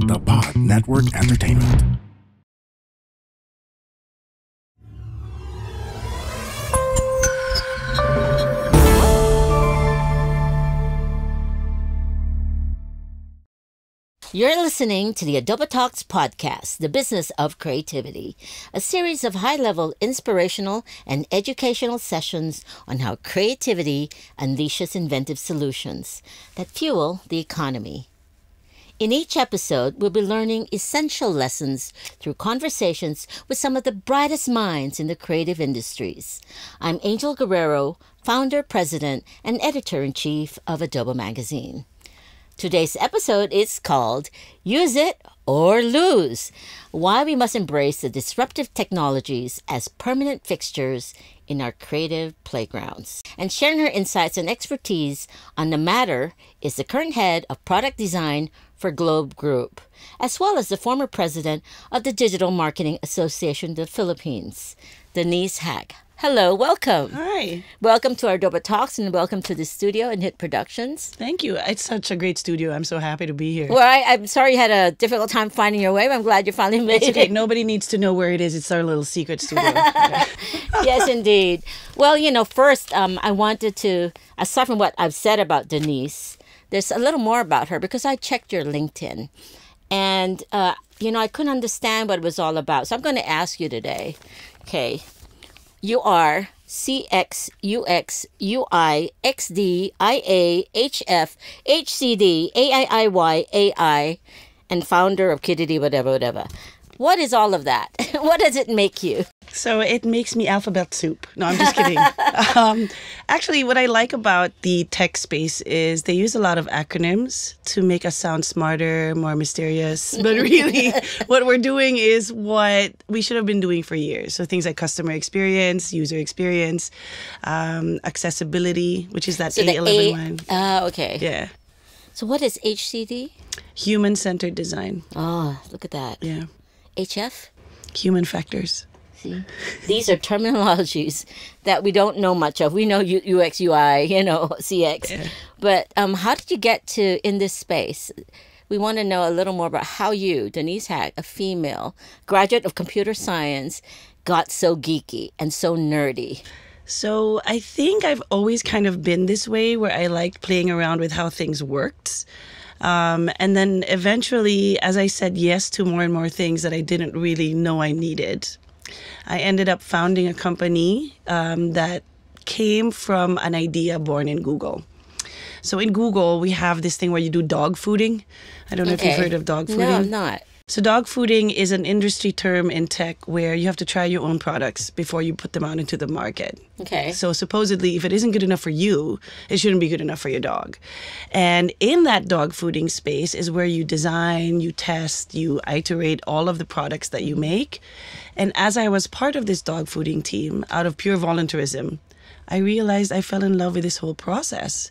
the Pod Network Entertainment. You're listening to the adoboTalks podcast, The Business of Creativity, a series of high-level inspirational and educational sessions on how creativity unleashes inventive solutions that fuel the economy. In each episode, we'll be learning essential lessons through conversations with some of the brightest minds in the creative industries. I'm Angel Guerrero, founder, president, and editor-in-chief of Adobo Magazine. Today's episode is called Use It or Lose, Why We Must Embrace the Disruptive Technologies as Permanent Fixtures in Our Creative Playgrounds. And sharing her insights and expertise on the matter is the current head of product design for Globe Group, as well as the former president of the Digital Marketing Association of the Philippines, Denise Haak. Hello, welcome. Hi. Welcome to our adoboTalks and welcome to the studio in Hit Productions. Thank you. It's such a great studio. I'm so happy to be here. Well, I'm sorry you had a difficult time finding your way, but I'm glad you finally made It's okay. it. Nobody needs to know where it is. It's our little secret studio. Yes, indeed. Well, first, I wanted to, aside from what I've said about Denise, there's a little more about her because I checked your LinkedIn and, I couldn't understand what it was all about. So I'm going to ask you today, okay, you are CX, UX, UI, XD, IA, HF, HCD, AIIY, AI, and founder of Kiddity, whatever. What is all of that? What does it make you? So it makes me alphabet soup. No, I'm just kidding. Actually, what I like about the tech space is they use a lot of acronyms to make us sound smarter, more mysterious. But really, what we're doing is what we should have been doing for years. So things like customer experience, user experience, accessibility, which is that So A11 one. Okay. Yeah. So what is HCD? Human-centered design. Oh, look at that. Yeah. HF? Human factors. See, these are terminologies that we don't know much of. We know UX, UI, CX. Yeah. But how did you get to in this space? We want to know a little more about how you, Denise Haak, a female graduate of computer science, got so geeky and so nerdy. So I think I've always kind of been this way where I liked playing around with how things worked. And then eventually, as I said yes to more and more things that I didn't really know I needed, I ended up founding a company that came from an idea born in Google. So in Google, we have this thing where you do dog fooding. I don't know if you've heard of dog fooding. No, I'm not. So dog fooding is an industry term in tech where you have to try your own products before you put them out into the market. Okay. So supposedly, if it isn't good enough for you, it shouldn't be good enough for your dog. And in that dog fooding space is where you design, you test, you iterate all of the products that you make. And as I was part of this dog fooding team, out of pure volunteerism, I realized I fell in love with this whole process.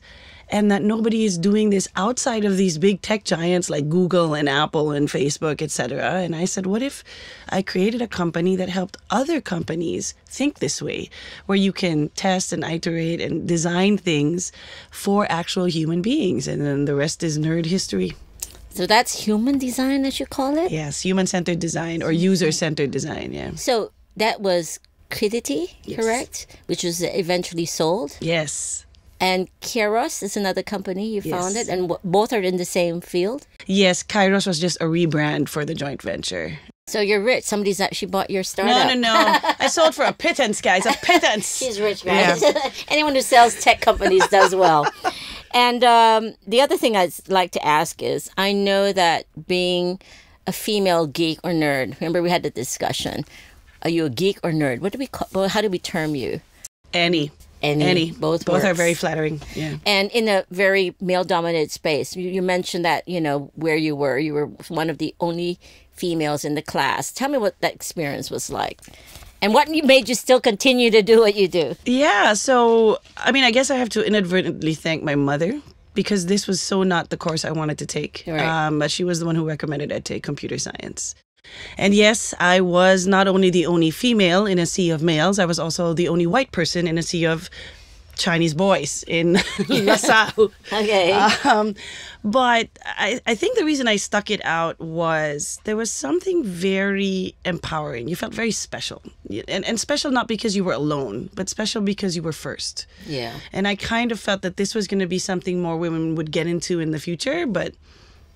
And that nobody is doing this outside of these big tech giants like Google and Apple and Facebook, etc. And I said, what if I created a company that helped other companies think this way, where you can test and iterate and design things for actual human beings? And then the rest is nerd history. So that's human design, as you call it? Yes, human-centered design or user-centered design, yeah. So that was Kiddity, Yes. correct? Which was eventually sold? Yes. And Kairos is another company you Yes. founded, and both are in the same field? Yes, Kairos was just a rebrand for the joint venture. So you're rich. Somebody's actually bought your startup. No. I sold for a pittance, guys, a pittance. She's rich, guys. Anyone who sells tech companies does well. And the other thing I'd like to ask is, I know that being a female geek or nerd, remember we had the discussion, are you a geek or nerd? What do we call, how do we term you? Any. Both are works. very flattering. Yeah. And in a very male-dominated space, you mentioned that, where you were one of the only females in the class. Tell me what that experience was like. And what made you still continue to do what you do? Yeah, so, I guess I have to inadvertently thank my mother because this was so not the course I wanted to take. Right. But she was the one who recommended I take computer science. And yes, I was not only the only female in a sea of males, I was also the only white person in a sea of Chinese boys in LaSalle. Okay. But I think the reason I stuck it out was there was something very empowering. You felt very special. And special not because you were alone, but special because you were first. Yeah. And I kind of felt that this was going to be something more women would get into in the future, but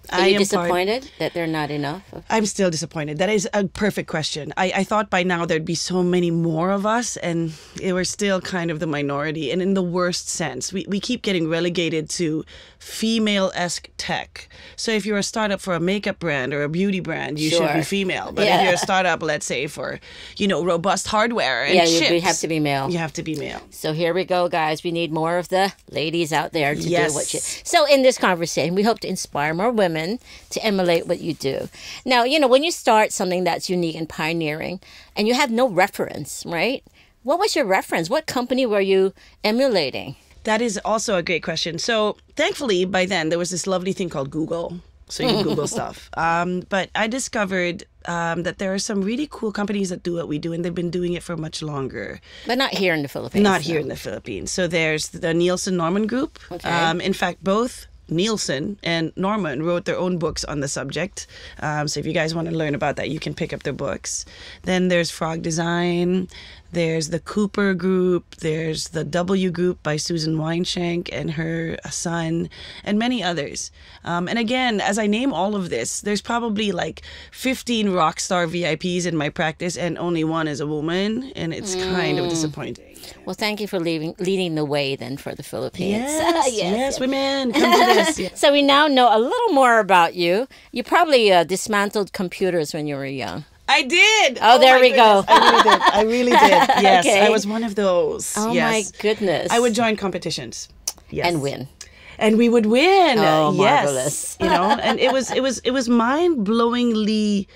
Are you disappointed that there are not enough? I'm still disappointed. That is a perfect question. I thought by now there'd be so many more of us, and we're still kind of the minority. And in the worst sense, we keep getting relegated to female-esque tech. So if you're a startup for a makeup brand or a beauty brand, you should be female. But if you're a startup, let's say for, robust hardware and chips, you have to be male. You have to be male. So here we go, guys. We need more of the ladies out there to do what you... So in this conversation, we hope to inspire more women to emulate what you do. Now, when you start something that's unique and pioneering and you have no reference, right? What was your reference? What company were you emulating? That is also a great question. So thankfully, by then, there was this lovely thing called Google. So you can Google stuff. But I discovered that there are some really cool companies that do what we do, and they've been doing it for much longer. But not here in the Philippines. Not here in the Philippines. So there's the Nielsen Norman Group. Okay. In fact, both Nielsen and Norman wrote their own books on the subject. So if you guys want to learn about that, you can pick up their books. Then there's Frog Design. There's the Cooper Group. There's the W Group by Susan Weinshank and her son, and many others. And again, as I name all of this, there's probably like 15 rock star VIPs in my practice, and only one is a woman, and it's kind of disappointing. Well, thank you for leading the way then for the Philippines. Yes, women, come to this. Yeah. So we now know a little more about you. You probably dismantled computers when you were young. I did. Oh, there we go. I really did. Yes, Okay. I was one of those. Oh, yes. my goodness. I would join competitions. Yes. And win. And we would win. Oh, yes. marvelous. And it was mind-blowingly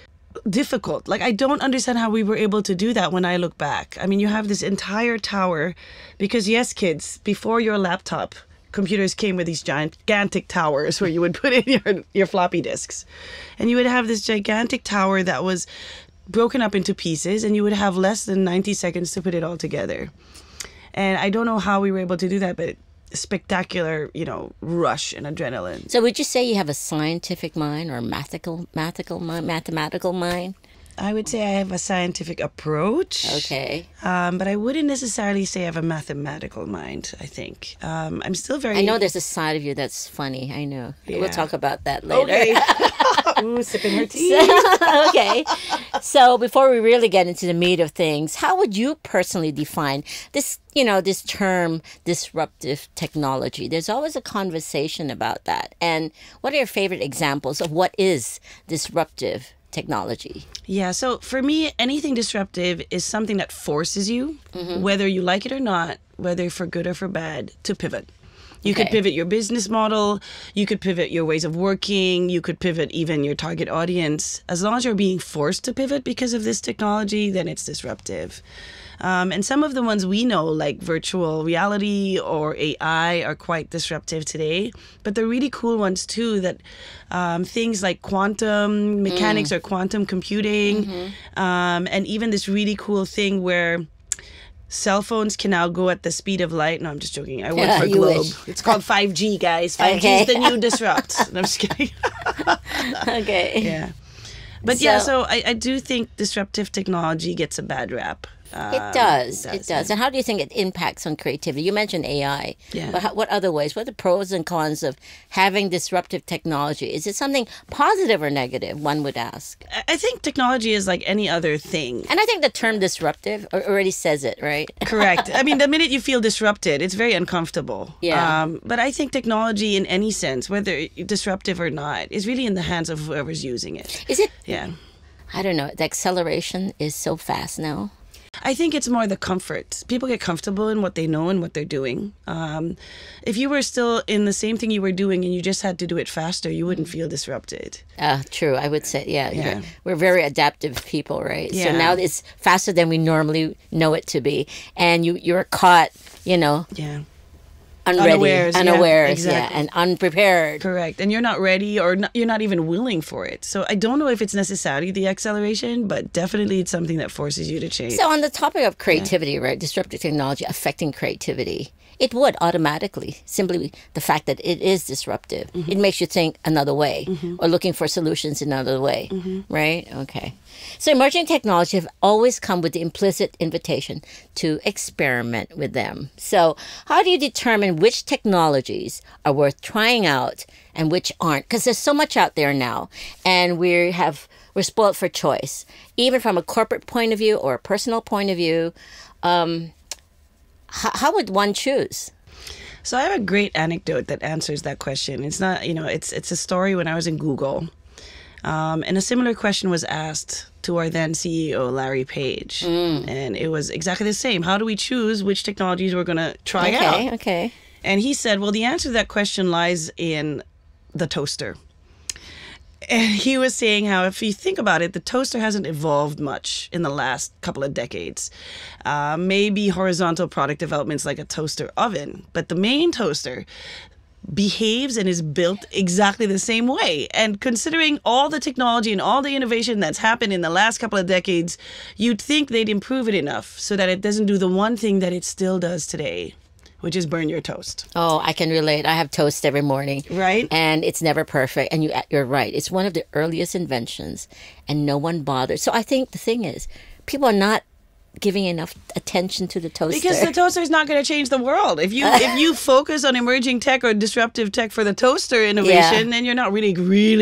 difficult. Like, I don't understand how we were able to do that when I look back. I mean, you have this entire tower because, yes, kids, before your laptop, computers came with these gigantic towers where you would put in your floppy disks. And you would have this gigantic tower that was broken up into pieces, and you would have less than 90 seconds to put it all together. And I don't know how we were able to do that, but spectacular, rush and adrenaline. So would you say you have a scientific mind or a mathematical mind? I would say I have a scientific approach. Okay. But I wouldn't necessarily say I have a mathematical mind, I think. I'm still very... I know there's a side of you that's funny. I know. Yeah. We'll talk about that later. Okay. Ooh, sipping her tea. Okay. So before we really get into the meat of things, how would you personally define this, this term disruptive technology? There's always a conversation about that. And what are your favorite examples of what is disruptive technology? Yeah, so for me, anything disruptive is something that forces you, whether you like it or not, whether for good or for bad, to pivot. You could pivot your business model, you could pivot your ways of working, you could pivot even your target audience. As long as you're being forced to pivot because of this technology, then it's disruptive. And some of the ones we know, like virtual reality or AI, are quite disruptive today. But the really cool ones too, that things like quantum mechanics or quantum computing, and even this really cool thing where cell phones can now go at the speed of light. No, I'm just joking. I work for Globe. Wish. It's called 5G, guys. 5G is the new disrupt. No, I'm just kidding. Okay. Yeah. But so I do think disruptive technology gets a bad rap. It does. It does. And how do you think it impacts on creativity? You mentioned AI. Yeah. But what other ways? What are the pros and cons of having disruptive technology? Is it something positive or negative, one would ask? I think technology is like any other thing. And I think the term disruptive already says it, right? Correct. I mean, the minute you feel disrupted, it's very uncomfortable. Yeah. But I think technology in any sense, whether disruptive or not, is really in the hands of whoever's using it. Is it? Yeah. I don't know. The acceleration is so fast now. I think it's more the comfort. People get comfortable in what they know and what they're doing. If you were still in the same thing you were doing and you just had to do it faster, you wouldn't feel disrupted. True. I would say, yeah. Yeah. We're very adaptive people, right? Yeah. So now it's faster than we normally know it to be. And you're caught, Yeah. unawares, unawares, exactly. and unprepared. Correct. And you're not ready or not, you're not even willing for it. So I don't know if it's necessarily the acceleration, but definitely it's something that forces you to change. So on the topic of creativity, right, disruptive technology affecting creativity, it would automatically, simply the fact that it is disruptive. It makes you think another way or looking for solutions in another way, right? Okay. So emerging technology have always come with the implicit invitation to experiment with them. So how do you determine which technologies are worth trying out and which aren't? Because there's so much out there now, and we're spoiled for choice, even from a corporate point of view or a personal point of view. How would one choose? So I have a great anecdote that answers that question. It's not, it's a story when I was in Google. And a similar question was asked to our then CEO, Larry Page. And it was exactly the same. How do we choose which technologies we're going to try out? Okay. And he said, well, the answer to that question lies in the toaster. And he was saying how, if you think about it, the toaster hasn't evolved much in the last couple of decades. Maybe horizontal product developments like a toaster oven, but the main toaster behaves and is built exactly the same way. And considering all the technology and all the innovation that's happened in the last couple of decades, you'd think they'd improve it enough so that it doesn't do the one thing that it still does today, which is burn your toast. Oh, I can relate. I have toast every morning. Right. And it's never perfect. And you're right. It's one of the earliest inventions, and no one bothered. So I think the thing is, people are not giving enough attention to the toaster. Because the toaster is not going to change the world. If you focus on emerging tech or disruptive tech for the toaster innovation, then you're not really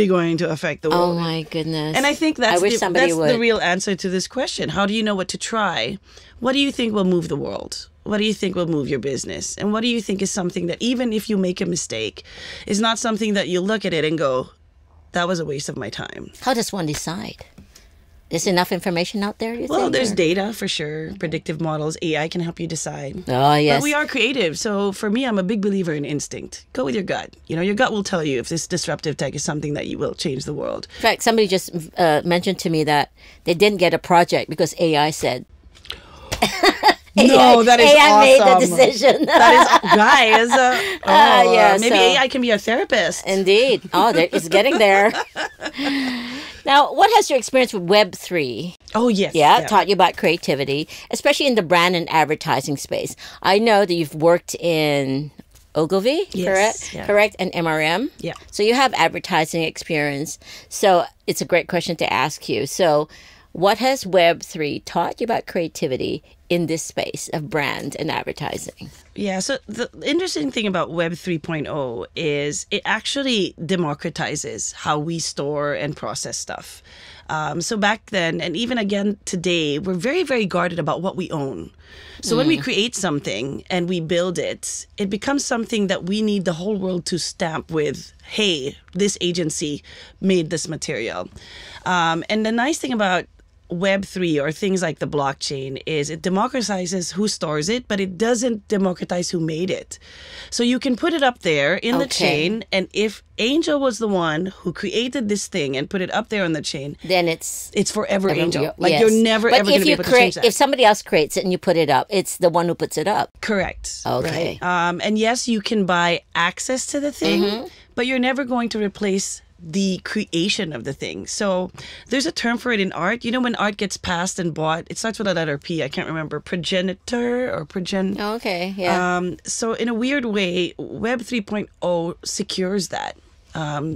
going to affect the world. Oh my goodness. And I think that's would. the real answer to this question. How do you know what to try? What do you think will move the world? What do you think will move your business? And what do you think is something that, even if you make a mistake, is not something that you look at it and go, that was a waste of my time? How does one decide? Is enough information out there, you think? Well, there's data for sure, predictive models, AI can help you decide. Oh, yes. But we are creative. So for me, I'm a big believer in instinct. Go with your gut. Your gut will tell you if this disruptive tech is something that you will change the world. In fact, somebody just mentioned to me that they didn't get a project because AI said... No, that is AI awesome. made the decision. Maybe AI can be a therapist. Indeed. Oh, it's getting there. Now, what has your experience with Web3? Oh, yes. Yeah, taught you about creativity, especially in the brand and advertising space. I know that you've worked in Ogilvy, correct? And MRM. Yeah. So you have advertising experience. So it's a great question to ask you. So what has Web3 taught you about creativity in this space of brand and advertising? Yeah, so the interesting thing about Web 3.0 is it actually democratizes how we store and process stuff. So back then, and even again today, we're very, very guarded about what we own. So when we create something and we build it, it becomes something that we need the whole world to stamp with, hey, this agency made this material. And the nice thing about Web3 or things like the blockchain is it democratizes who stores it, but it doesn't democratize who made it. So you can put it up there in the chain, and if Angel was the one who created this thing and put it up there on the chain, then it's forever Angel. You're never ever going to be able to change that. If somebody else creates it and you put it up, it's the one who puts it up. Correct. Okay. Right? And yes, you can buy access to the thing, but you're never going to replace the creation of the thing. So there's a term for it in art. When art gets passed and bought, it starts with a letter P. I can't remember. Progenitor or progen. Okay, yeah. So in a weird way, Web 3.0 secures that.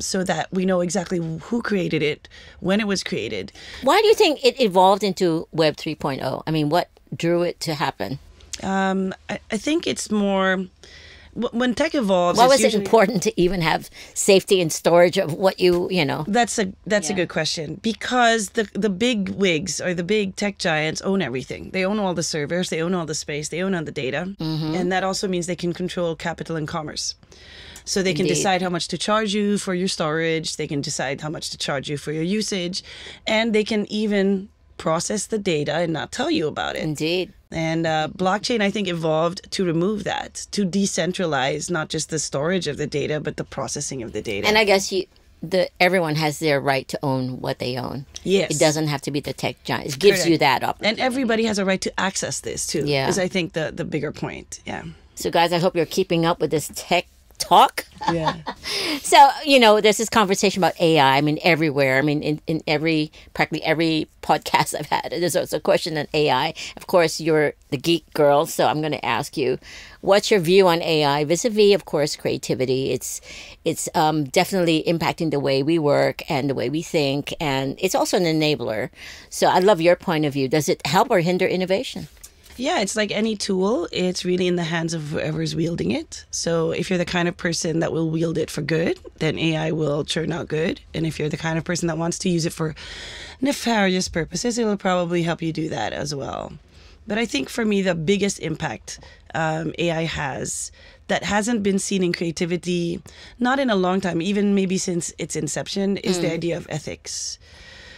So that we know exactly who created it, when it was created. Why do you think it evolved into Web 3.0? I mean, what drew it to happen? I think it's more... When tech evolves, why was it important to even have safety and storage of what you know? That's a good question, because the big wigs or the big tech giants own everything. They own all the servers, they own all the space, they own all the data, and that also means they can control capital and commerce. So they can decide how much to charge you for your storage, they can decide how much to charge you for your usage, and they can even process the data and not tell you about it. Indeed. And blockchain, I think, evolved to remove that, to decentralize not just the storage of the data, but the processing of the data. And I guess everyone has their right to own what they own. Yes. It doesn't have to be the tech giant. It gives you that opportunity. And everybody has a right to access this, too, is, I think, the bigger point. Yeah. So, guys, I hope you're keeping up with this tech talk. Yeah. So, there's this conversation about AI. I mean, everywhere. I mean, in practically every podcast I've had, there's a question on AI. Of course, you're the geek girl, so I'm going to ask you, what's your view on AI vis-a-vis, of course, creativity? It's definitely impacting the way we work and the way we think, and it's also an enabler. So I love your point of view. Does it help or hinder innovation? Yeah, it's like any tool. It's really in the hands of whoever's wielding it. So if you're the kind of person that will wield it for good, then AI will churn out good. And if you're the kind of person that wants to use it for nefarious purposes, it'll probably help you do that as well. But I think for me, the biggest impact AI has that hasn't been seen in creativity, not in a long time, even maybe since its inception, is the idea of ethics.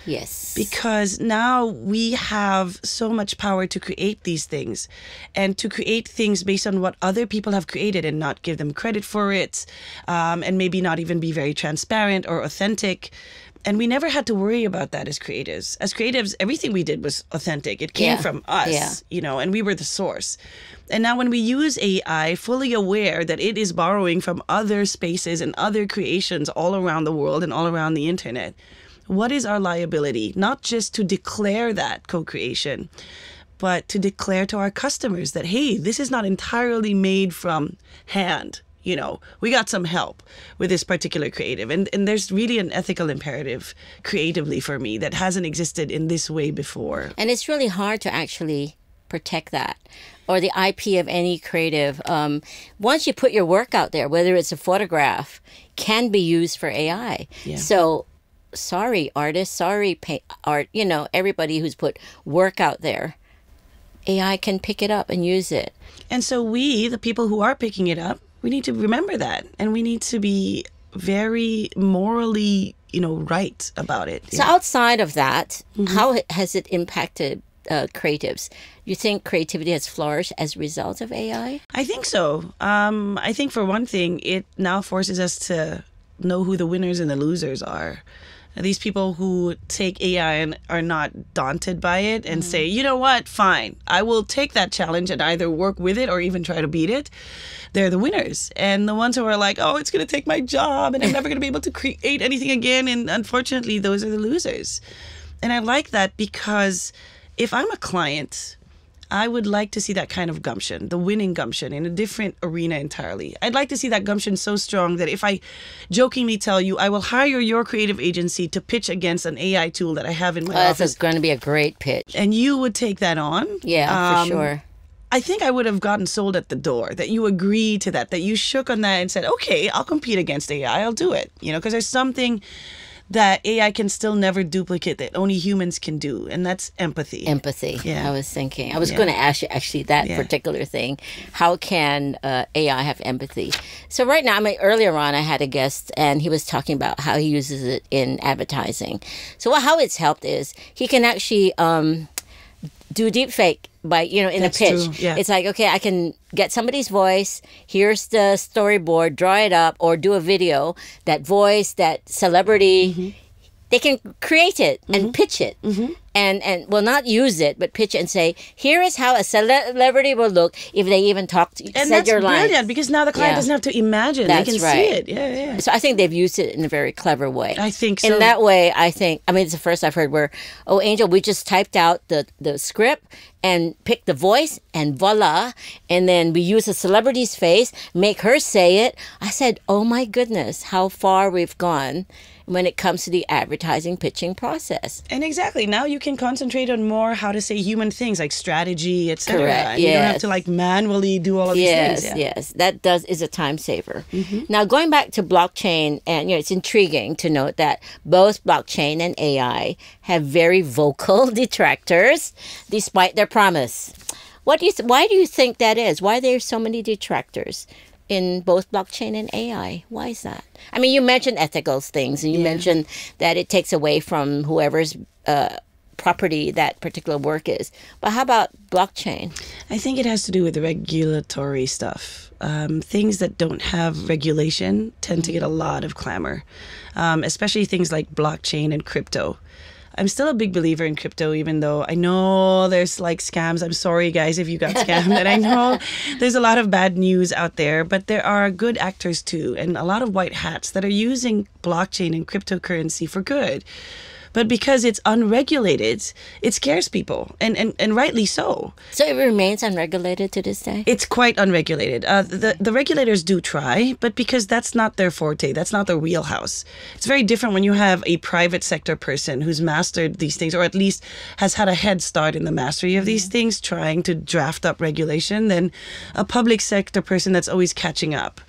Yes. Because now we have so much power to create these things and to create things based on what other people have created and not give them credit for it, and maybe not even be very transparent or authentic. And we never had to worry about that as creatives. As creatives, everything we did was authentic. It came from us, and we were the source. And now when we use AI, fully aware that it is borrowing from other spaces and other creations all around the world and all around the internet, what is our liability? Not just to declare that co-creation, but to declare to our customers that, hey, this is not entirely made from hand. We got some help with this particular creative. And there's really an ethical imperative creatively for me that hasn't existed in this way before. And it's really hard to actually protect that, or the IP of any creative. Once you put your work out there, whether it's a photograph, can be used for AI. Yeah. So sorry, artists, sorry, art, everybody who's put work out there, AI can pick it up and use it. And so we, the people who are picking it up, we need to remember that. And we need to be very morally, right about it. So outside of that, how has it impacted creatives? You think creativity has flourished as a result of AI? I think so. I think for one thing, it now forces us to know who the winners and the losers are. These people who take AI and are not daunted by it and say, you know what, fine, I will take that challenge and either work with it or even try to beat it. They're the winners. And the ones who are like, oh, it's going to take my job and I'm never going to be able to create anything again. And unfortunately, those are the losers. And I like that because if I'm a client, I would like to see that kind of gumption, the winning gumption in a different arena entirely. I'd like to see that gumption so strong that if I jokingly tell you, I will hire your creative agency to pitch against an AI tool that I have in my office. That's going to be a great pitch. And you would take that on. Yeah, for sure. I think I would have gotten sold at the door, that you agreed to that you shook on that and said, okay, I'll compete against AI, I'll do it. Because there's something that AI can still never duplicate that only humans can do, and that's empathy. Empathy. Yeah. I was thinking. I was going to ask you actually that particular thing. How can AI have empathy? So right now, earlier on, I had a guest, and he was talking about how he uses it in advertising. So how it's helped is he can actually do deepfake by, in That's a pitch. true, yeah. It's like, okay, I can get somebody's voice, here's the storyboard, draw it up, or do a video, that voice, that celebrity, they can create it and pitch it. And well, not use it, but pitch it and say, here is how a celebrity will look if they even talked, And said that's your lines. brilliant, because now the client doesn't have to imagine. That's they can right. see it. Yeah. So I think they've used it in a very clever way. I think so. In that way, I think, it's the first I've heard where, oh, Angel, we just typed out the script and picked the voice and voila. And then we use a celebrity's face, make her say it. I said, oh my goodness, how far we've gone when it comes to the advertising pitching process. And exactly, now you can concentrate on more how to say human things like strategy, etc. Correct. And you don't have to manually do all of these things. Yes, that is a time saver. Now going back to blockchain, and it's intriguing to note that both blockchain and AI have very vocal detractors, despite their promise. Why do you think that is? Why are there so many detractors in both blockchain and AI? Why is that? You mentioned ethical things, and you mentioned that it takes away from whoever's property that particular work is. But how about blockchain? I think it has to do with the regulatory stuff. Things that don't have regulation tend to get a lot of clamor, especially things like blockchain and crypto. I'm still a big believer in crypto, even though I know there's like scams. I'm sorry, guys, if you got scammed. And I know there's a lot of bad news out there, but there are good actors too, and a lot of white hats that are using blockchain and cryptocurrency for good. But because it's unregulated, it scares people, and rightly so. So it remains unregulated to this day? It's quite unregulated. The regulators do try, but because that's not their forte, that's not their wheelhouse. It's very different when you have a private sector person who's mastered these things, or at least has had a head start in the mastery of these things, trying to draft up regulation, than a public sector person that's always catching up.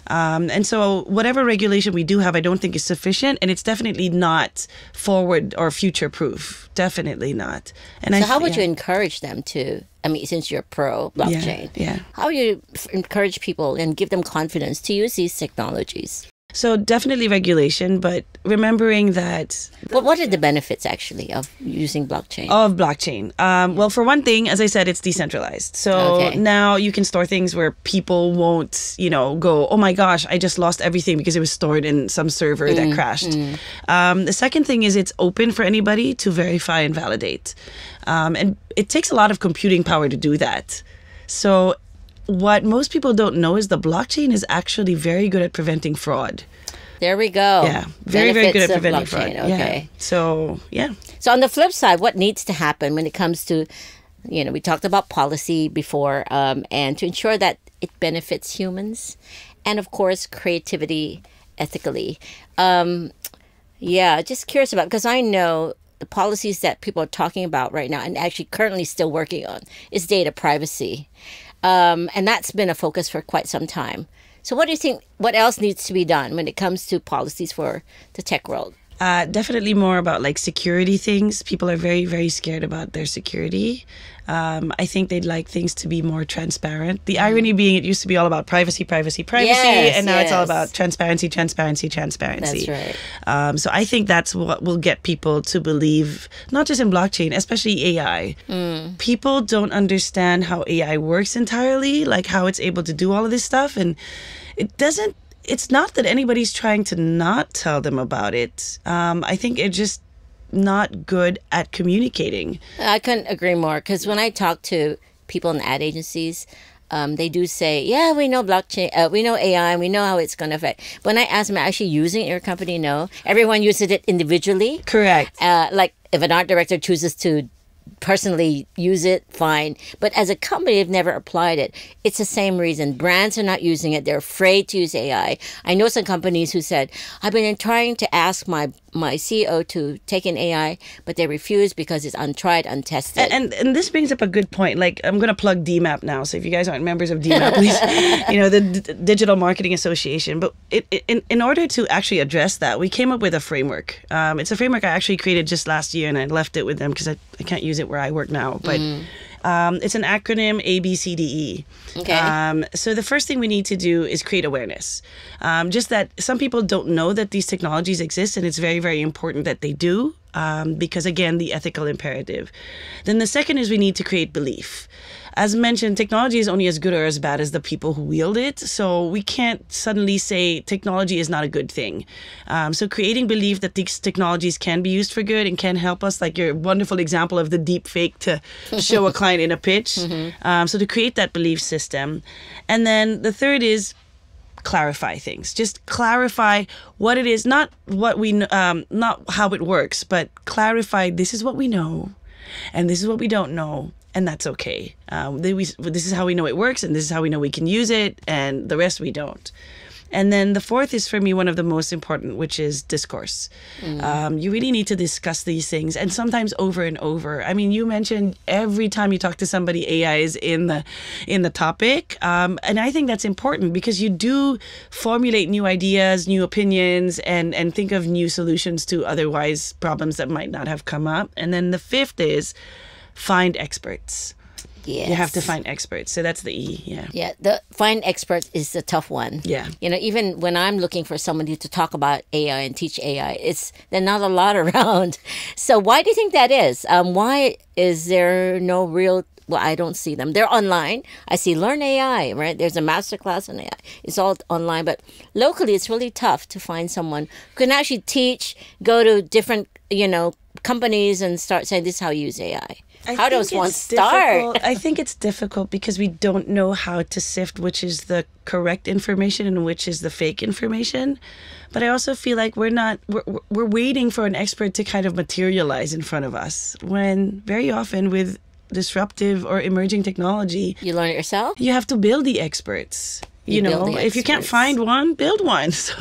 And so whatever regulation we do have, I don't think is sufficient, and it's definitely not forward or future proof. Definitely not. And so how would you encourage them to, I mean, since you're pro blockchain, how would you encourage people and give them confidence to use these technologies? So definitely regulation, but remembering that... Well, what are the benefits, actually, of using blockchain? Of blockchain. Well, for one thing, as I said, it's decentralized. So now you can store things where people won't, go, oh my gosh, I just lost everything because it was stored in some server that crashed. The second thing is it's open for anybody to verify and validate. And it takes a lot of computing power to do that. So what most people don't know is the blockchain is actually very good at preventing fraud. There we go. Yeah, very good at preventing fraud. fraud. Okay. Yeah. So, yeah. So on the flip side, what needs to happen when it comes to, we talked about policy before, and to ensure that it benefits humans and, of course, creativity ethically. Just curious about, because I know the policies that people are talking about right now and actually currently still working on is data privacy. And that's been a focus for quite some time. So what do you think, what else needs to be done when it comes to policies for the tech world? Definitely more about like security things. People are very, very scared about their security. I think they'd like things to be more transparent. The irony being it used to be all about privacy, and now it's all about transparency. That's right. So I think that's what will get people to believe, not just in blockchain, especially AI. People don't understand how AI works entirely, like how it's able to do all of this stuff. And it's not that anybody's trying to not tell them about it. I think it's just not good at communicating. I couldn't agree more, because when I talk to people in ad agencies, they do say, yeah, we know blockchain, we know AI, and we know how it's going to affect. When I ask them, actually using it in your company? No. Everyone uses it individually. Correct. Like if an art director chooses to personally use it, fine. But as a company, they've never applied it. It's the same reason. Brands are not using it. They're afraid to use AI. I know some companies who said, I've been trying to ask my CEO to take in AI, but they refuse because it's untried, untested. And this brings up a good point. Like, I'm going to plug DMAP now. So if you guys aren't members of DMAP, please, the Digital Marketing Association. But in order to actually address that, we came up with a framework. It's a framework I actually created just last year, and I left it with them because I can't use it where I work now. But it's an acronym ABCDE. Okay. So the first thing we need to do is create awareness. Just that some people don't know that these technologies exist, and it's very, very important that they do, because, again, the ethical imperative. Then the second is we need to create belief. As mentioned, technology is only as good or as bad as the people who wield it. So we can't suddenly say technology is not a good thing. So creating belief that these technologies can be used for good and can help us, like your wonderful example of the deep fake to show a client in a pitch. So to create that belief system. And then the third is clarify things. Just clarify what it is, not what we, not how it works, but clarify this is what we know and this is what we don't know. And that's okay. This is how we know it works, and this is how we know we can use it, and the rest we don't. And then the fourth is, for me, one of the most important, which is discourse. You really need to discuss these things, and sometimes over and over. I mean, you mentioned every time you talk to somebody, AI is in the topic. And I think that's important because you do formulate new ideas, new opinions, and think of new solutions to otherwise problems that might not have come up. And then the fifth is find experts. Yes. You have to find experts. So that's the E, yeah. Yeah, the find experts is the tough one. Yeah. Even when I'm looking for somebody to talk about AI and teach AI, there's not a lot around. So why do you think that is? Why is there no real... Well, I don't see them. They're online. I see Learn AI, right? There's a masterclass on AI. It's all online. But locally, it's really tough to find someone who can actually teach, go to different, companies and start saying this is how you use AI? I How think does one it's start? difficult. I think it's difficult because we don't know how to sift which is the correct information and which is the fake information. But I also feel like we're waiting for an expert to kind of materialize in front of us, when very often with disruptive or emerging technology, You learn it yourself? you have to build the experts. You build know, the if you can't experts. find one, build one. So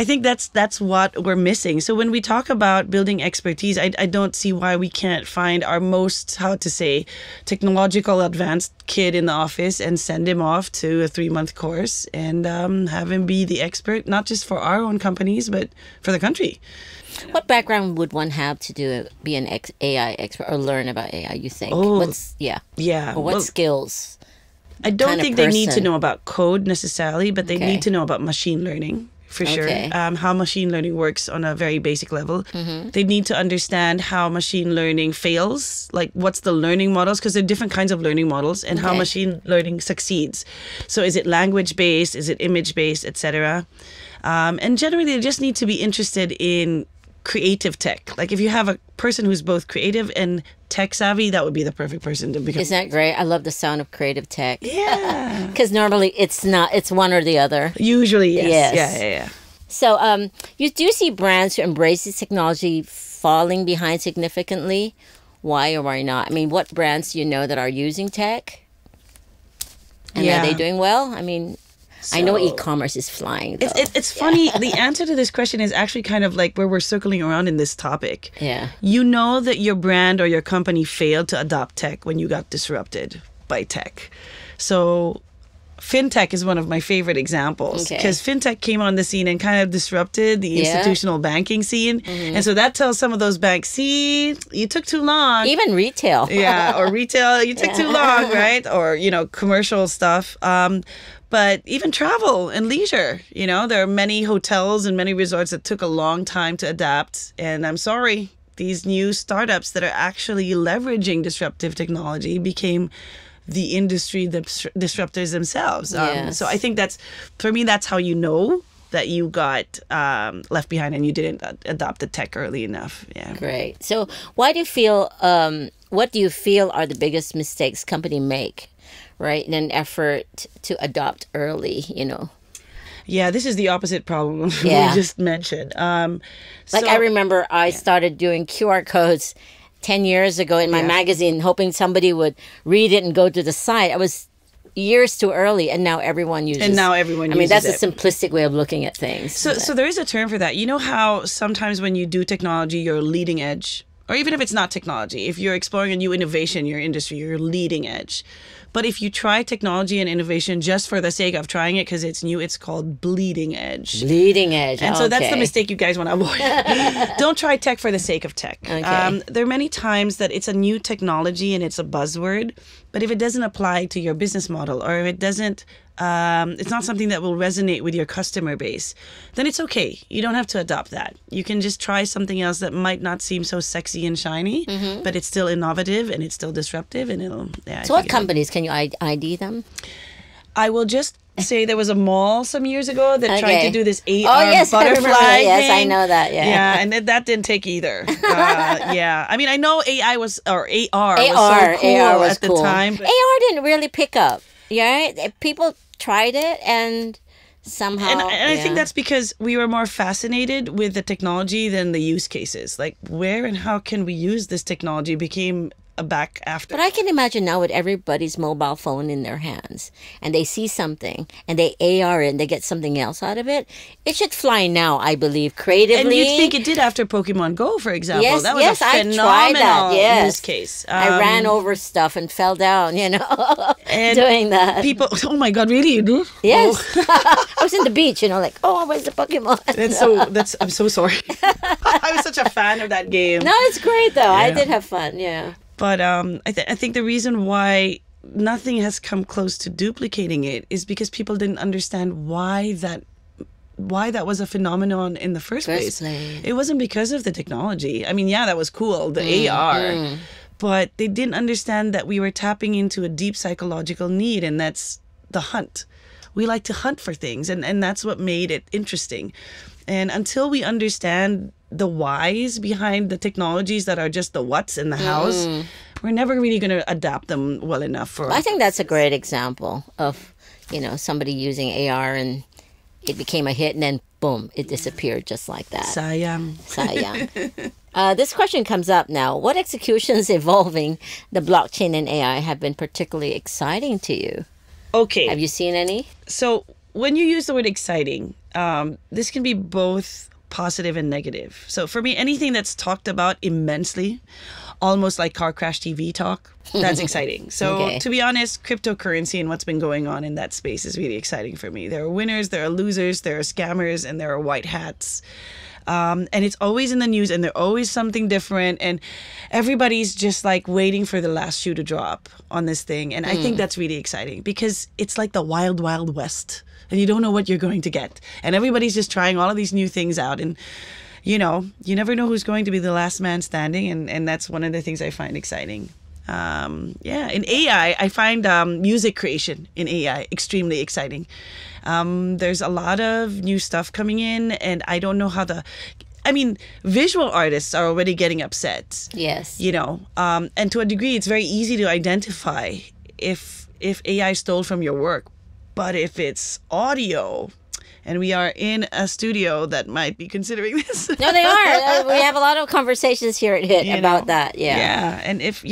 I think that's what we're missing. So when we talk about building expertise, I don't see why we can't find our most, how to say, technological advanced kid in the office and send him off to a 3-month course and have him be the expert, not just for our own companies, but for the country. What background would one have to be an AI expert or learn about AI, you think? Oh, Yeah. Yeah. Or what well, skills? I don't kind of think they need to person? know about code necessarily, but they Okay. need to know about machine learning for sure. Okay. How machine learning works on a very basic level. Mm-hmm. They need to understand how machine learning fails, like what's the learning models, because there are different kinds of learning models, and how Okay. machine learning succeeds. So is it language based? Is it image based, etc. And generally, they just need to be interested in creative tech. Like if you have a person who's both creative and tech savvy, that would be the perfect person to become. Isn't that great? I love the sound of creative tech. Yeah. Because normally it's not, it's one or the other. Usually, yes. Yes. Yeah. So you do see brands who embrace this technology falling behind significantly. Why or why not? I mean, what brands do you know that are using tech? And Yeah. are they doing well? I mean, I know So- e-commerce is flying. Though. It's funny. The answer to this question is actually kind of like where we're circling around in this topic. Yeah. You know that your brand or your company failed to adopt tech when you got disrupted by tech. So fintech is one of my favorite examples Okay. because fintech came on the scene and kind of disrupted the Yeah. institutional banking scene. And so that tells some of those banks, see, you took too long. Even retail. Yeah, or retail, you took too long, right? Or, commercial stuff. But even travel and leisure, there are many hotels and many resorts that took a long time to adapt. And I'm sorry, these new startups that are actually leveraging disruptive technology became the industry disruptors themselves. Yes. So I think for me, that's how you know that you got left behind and you didn't adopt the tech early enough. Yeah. Great. So why do you feel, what do you feel are the biggest mistakes company make, right, in an effort to adopt early, Yeah, this is the opposite problem Yeah. we just mentioned. Like I remember I started doing QR codes 10 years ago in my magazine, hoping somebody would read it and go to the site. I was years too early, and now everyone uses. And now everyone I mean, uses that's a simplistic way of looking at things. So there is a term for that. You know how sometimes when you do technology, you're leading edge, or even if it's not technology, if you're exploring a new innovation in your industry, you're leading edge. But if you try technology and innovation just for the sake of trying it because it's new, it's called bleeding edge. Bleeding edge. And so that's the okay. mistake you guys want to avoid. Don't try tech for the sake of tech. Okay. There are many times that it's a new technology and it's a buzzword, but if it doesn't apply to your business model, or if it doesn't, it's not something that will resonate with your customer base, then it's okay. You don't have to adopt that. You can just try something else that might not seem so sexy and shiny, but it's still innovative and it's still disruptive, and it'll. Yeah, So, what companies can you ID them? I will just say there was a mall some years ago that tried Okay. to do this AR yes, I butterfly remember that. Yes, I thing. know that, yeah. Yeah, and that didn't take either. Yeah, I mean, I know AR was so cool AR was at the cool. time. AR didn't really pick up. Yeah, people tried it and somehow. And I think that's because we were more fascinated with the technology than the use cases. Like, where and how can we use this technology became a back after. But I can imagine now with everybody's mobile phone in their hands and they see something and they AR it and they get something else out of it. It should fly now, I believe, creatively. And you'd think it did after Pokemon Go, for example. Yes, that was yes, a I tried phenomenal that, yes. use case. I ran over stuff and fell down, and doing that. People, oh my God, really? You do? Yes. Oh. I was in the beach, like, oh, where's the Pokemon? I'm so sorry. I was such a fan of that game. No, it's great, though. I Yeah. did have fun, yeah. But I think the reason why nothing has come close to duplicating it is because people didn't understand why that was a phenomenon in the first place. It wasn't because of the technology. I mean, yeah, that was cool, the AR. But they didn't understand that we were tapping into a deep psychological need, and that's the hunt. We like to hunt for things, and that's what made it interesting. And until we understand the whys behind the technologies that are just the what's in the hows, we're never really going to adapt them well enough for. I think that's a great example of, somebody using AR and it became a hit and then boom, it disappeared just like that. Sayang. This question comes up now. What executions involving the blockchain and AI have been particularly exciting to you? Okay. Have you seen any? So when you use the word exciting, this can be both positive and negative. So for me, anything that's talked about immensely, almost like car crash TV talk, that's exciting. So to be honest, cryptocurrency and what's been going on in that space is really exciting for me. There are winners, there are losers, there are scammers, and there are white hats. And it's always in the news and there's always something different. And everybody's just like waiting for the last shoe to drop on this thing. And I think that's really exciting because it's like the wild, wild west. And you don't know what you're going to get. And everybody's just trying all of these new things out. And, you never know who's going to be the last man standing. And that's one of the things I find exciting. In AI, I find music creation in AI extremely exciting. There's a lot of new stuff coming in, and I don't know how visual artists are already getting upset. Yes. And to a degree, it's very easy to identify if AI stole from your work. But if it's audio, and we are in a studio that might be considering this. No, they are. We have a lot of conversations here at HIT about that. Yeah. Yeah. And if,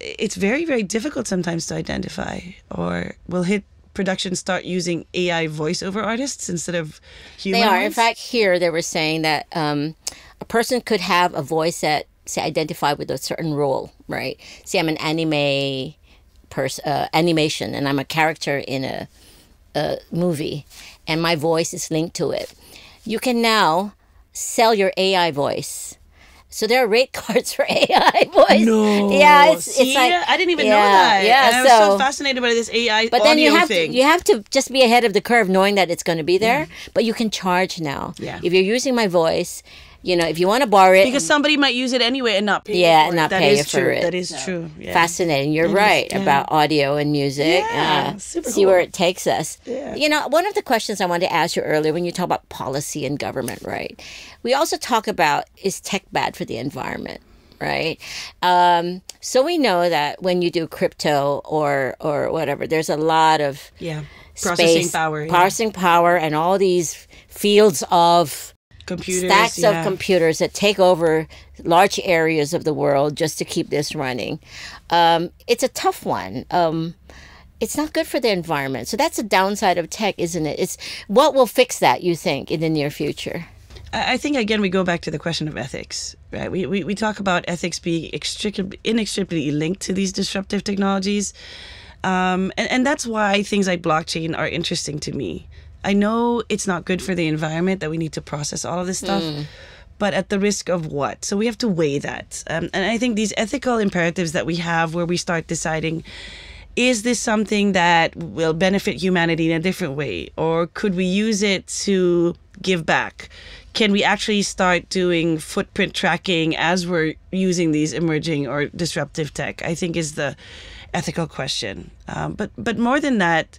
it's very, very difficult sometimes to identify. Or will HIT production start using AI voiceover artists instead of human They are. ones? In fact, here they were saying that a person could have a voice that, say, identify with a certain role, right? See, I'm an animation, and I'm a character in a movie, and my voice is linked to it. You can now sell your AI voice. So there are rate cards for AI voice. No. Yeah, it's like I didn't even know that. Yeah, and I was so fascinated by this AI but audio then thing. you have to just be ahead of the curve, knowing that it's going to be there. But you can charge now. Yeah. If you're using my voice, if you want to borrow it, because somebody might use it anyway and not pay yeah, for and not it. pay That is for true. it. That is true. Yeah. Fascinating. You're right about audio and music. Yeah, super see cool. where it takes us. Yeah. One of the questions I wanted to ask you earlier when you talk about policy and government, right? We also talk about, is tech bad for the environment, right? So we know that when you do crypto or whatever, there's a lot of processing power, and all these fields of computers, stacks of computers that take over large areas of the world just to keep this running. It's a tough one. It's not good for the environment. So that's a downside of tech, isn't it? It's what will fix that, you think, in the near future? I think, again, we go back to the question of ethics, right? We talk about ethics being inextricably linked to these disruptive technologies. And that's why things like blockchain are interesting to me. I know it's not good for the environment, that we need to process all of this stuff, but at the risk of what? So we have to weigh that. And I think these ethical imperatives that we have, where we start deciding, is this something that will benefit humanity in a different way? Or could we use it to give back? Can we actually start doing footprint tracking as we're using these emerging or disruptive tech? I think is the ethical question. But more than that,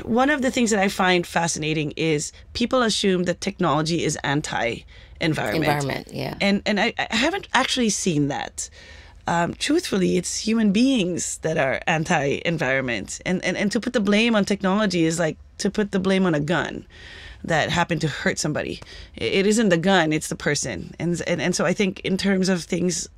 one of the things that I find fascinating is people assume that technology is anti-environment. And I haven't actually seen that. Truthfully, it's human beings that are anti-environment. And to put the blame on technology is like to put the blame on a gun that happened to hurt somebody. It isn't the gun, it's the person. And so I think in terms of things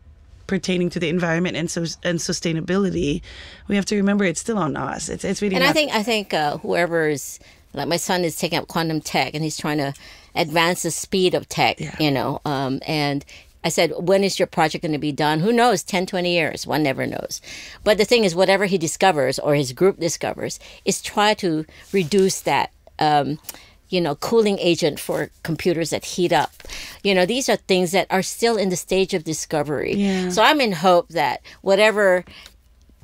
pertaining to the environment and sustainability, we have to remember it's still on us. It's really. And I think whoever is, like, my son is taking up quantum tech, and he's trying to advance the speed of tech. And I said, when is your project going to be done? Who knows? 10, 20 years. One never knows. But the thing is, whatever he discovers or his group discovers is try to reduce that. Cooling agent for computers that heat up. These are things that are still in the stage of discovery. Yeah. So I'm in hope that whatever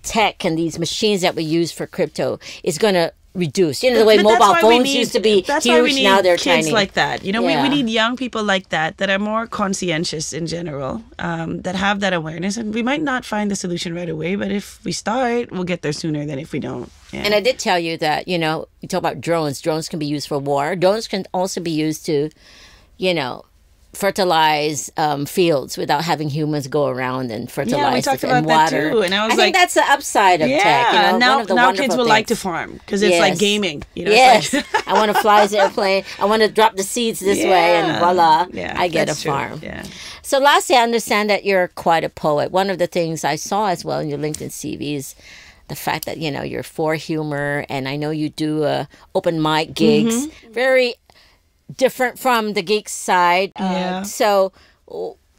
tech and these machines that we use for crypto is going to reduced. You know, the way But that's mobile why we phones need- used to be that's why we huge, need now they're kids tiny. like that. You know, Yeah. we need young people like that are more conscientious in general, that have that awareness. And we might not find the solution right away, but if we start, we'll get there sooner than if we don't. Yeah. And I did tell you that, you know, you talk about drones. Drones can be used for war. Drones can also be used to, you know, fertilize fields without having humans go around and fertilize Yeah, we talked about and that water. too. And I was think like, that's the upside of tech. You know, now, one of the now wonderful kids will like to things. farm because it's like Yes. gaming. You know, Yes, it's like, I want to fly this airplane. I want to drop the seeds this way, and Yeah. voila, Yeah, I get a that's true. farm. Yeah. So lastly, I understand that you're quite a poet. One of the things I saw as well in your LinkedIn CV is the fact that, you know, you're for humor, and I know you do open mic gigs, Mm-hmm. very different from the geek side. Yeah. So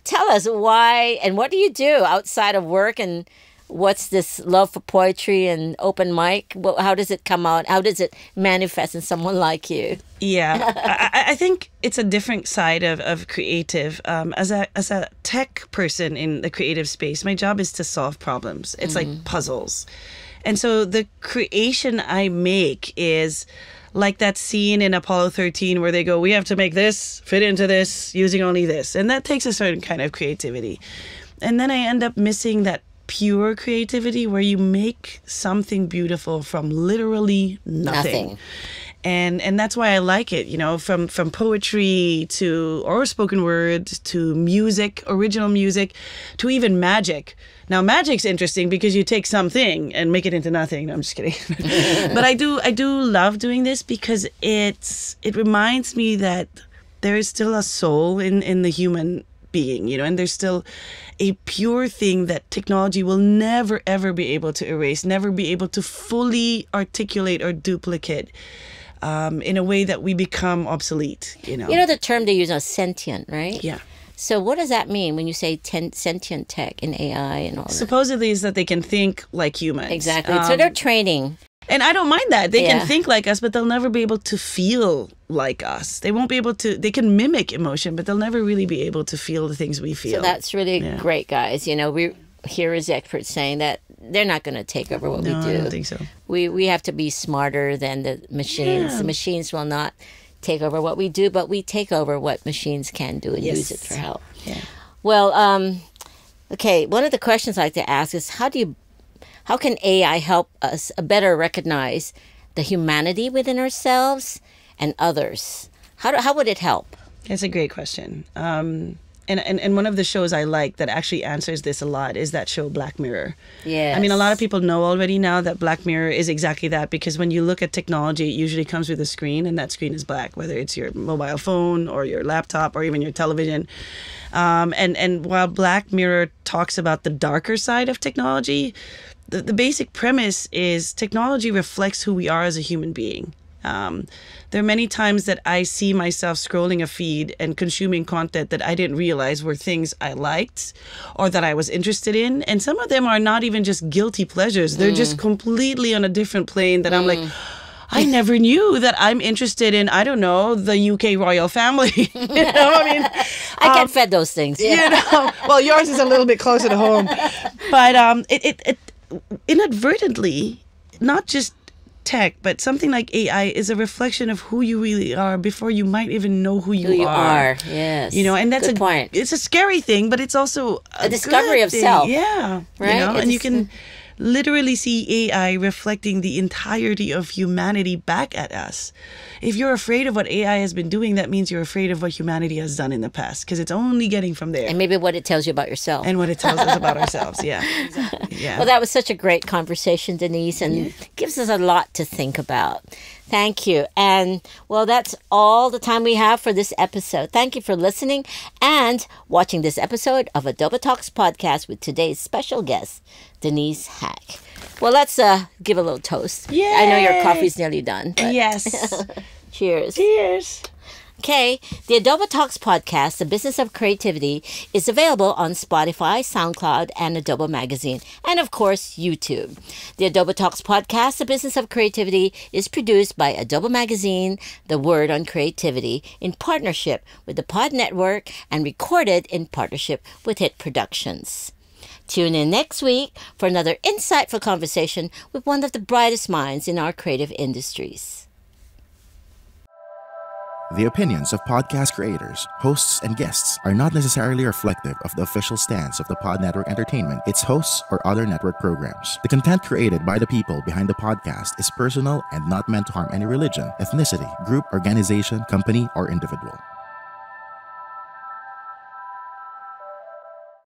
tell us why and what do you do outside of work, and what's this love for poetry and open mic? How does it come out? How does it manifest in someone like you? Yeah, I think it's a different side of creative. As a tech person in the creative space, my job is to solve problems. It's like puzzles. And so the creation I make is like that scene in Apollo 13 where they go, we have to make this fit into this using only this. And that takes a certain kind of creativity. And then I end up missing that pure creativity where you make something beautiful from literally nothing. And that's why I like it, you know, from poetry to or spoken word to music, original music, to even magic. Now magic's interesting because you take something and make it into nothing. No, I'm just kidding. But I do love doing this because it reminds me that there is still a soul in the human being, you know, and there's still a pure thing that technology will never ever be able to erase, never be able to fully articulate or duplicate. In a way that we become obsolete, you know. You know the term they use is sentient, right? Yeah. So what does that mean when you say sentient tech and AI and all that? Supposedly is that they can think like humans. Exactly. So they're training. And I don't mind that. They Yeah. can think like us, but they'll never be able to feel like us. They won't be able to, they can mimic emotion, but they'll never really be able to feel the things we feel. So that's really great, guys. You know, we here is experts saying that they're not going to take over what we do. I don't think so. We have to be smarter than the machines. Yeah. The machines will not take over what we do, but we take over what machines can do and use it for help. Yeah. Well, okay, one of the questions I like to ask is how can AI help us better recognize the humanity within ourselves and others? How would it help? That's a great question. And one of the shows I like that actually answers this a lot is that show Black Mirror. Yeah. I mean, a lot of people know already now that Black Mirror is exactly that, because when you look at technology, it usually comes with a screen, and that screen is black, whether it's your mobile phone or your laptop or even your television. And while Black Mirror talks about the darker side of technology, the basic premise is technology reflects who we are as a human being. There are many times that I see myself scrolling a feed and consuming content that I didn't realize were things I liked or that I was interested in. And some of them are not even just guilty pleasures. They're just completely on a different plane that I'm like, I never knew that I'm interested in, I don't know, the UK royal family. You know, I mean, I get fed those things. Yeah. you know, well, yours is a little bit closer to home. But it inadvertently, not just tech, but something like AI is a reflection of who you really are before you might even know who you are. Yes. You know, and that's Good point. It's a scary thing, but it's also A discovery good of thing. self. Yeah. Right? You know, It's and you a- can literally see AI reflecting the entirety of humanity back at us. If you're afraid of what AI has been doing, that means you're afraid of what humanity has done in the past, because it's only getting from there. And maybe what it tells you about yourself. And what it tells us about ourselves. Yeah. Exactly. Yeah. Well, that was such a great conversation, Denise, and gives us a lot to think about. Thank you. And, well, that's all the time we have for this episode. Thank you for listening and watching this episode of adoboTalks podcast with today's special guest, Denise Haak. Well, let's give a little toast. Yay! I know your coffee's nearly done. But Yes. Cheers. Cheers. Okay, the Adobo Talks podcast, The Business of Creativity, is available on Spotify, SoundCloud, and Adobo Magazine, and of course, YouTube. The Adobo Talks podcast, The Business of Creativity, is produced by Adobo Magazine, The Word on Creativity, in partnership with the Pod Network, and recorded in partnership with Hit Productions. Tune in next week for another insightful conversation with one of the brightest minds in our creative industries. The opinions of podcast creators, hosts, and guests are not necessarily reflective of the official stance of the Pod Network Entertainment, its hosts, or other network programs. The content created by the people behind the podcast is personal and not meant to harm any religion, ethnicity, group, organization, company, or individual.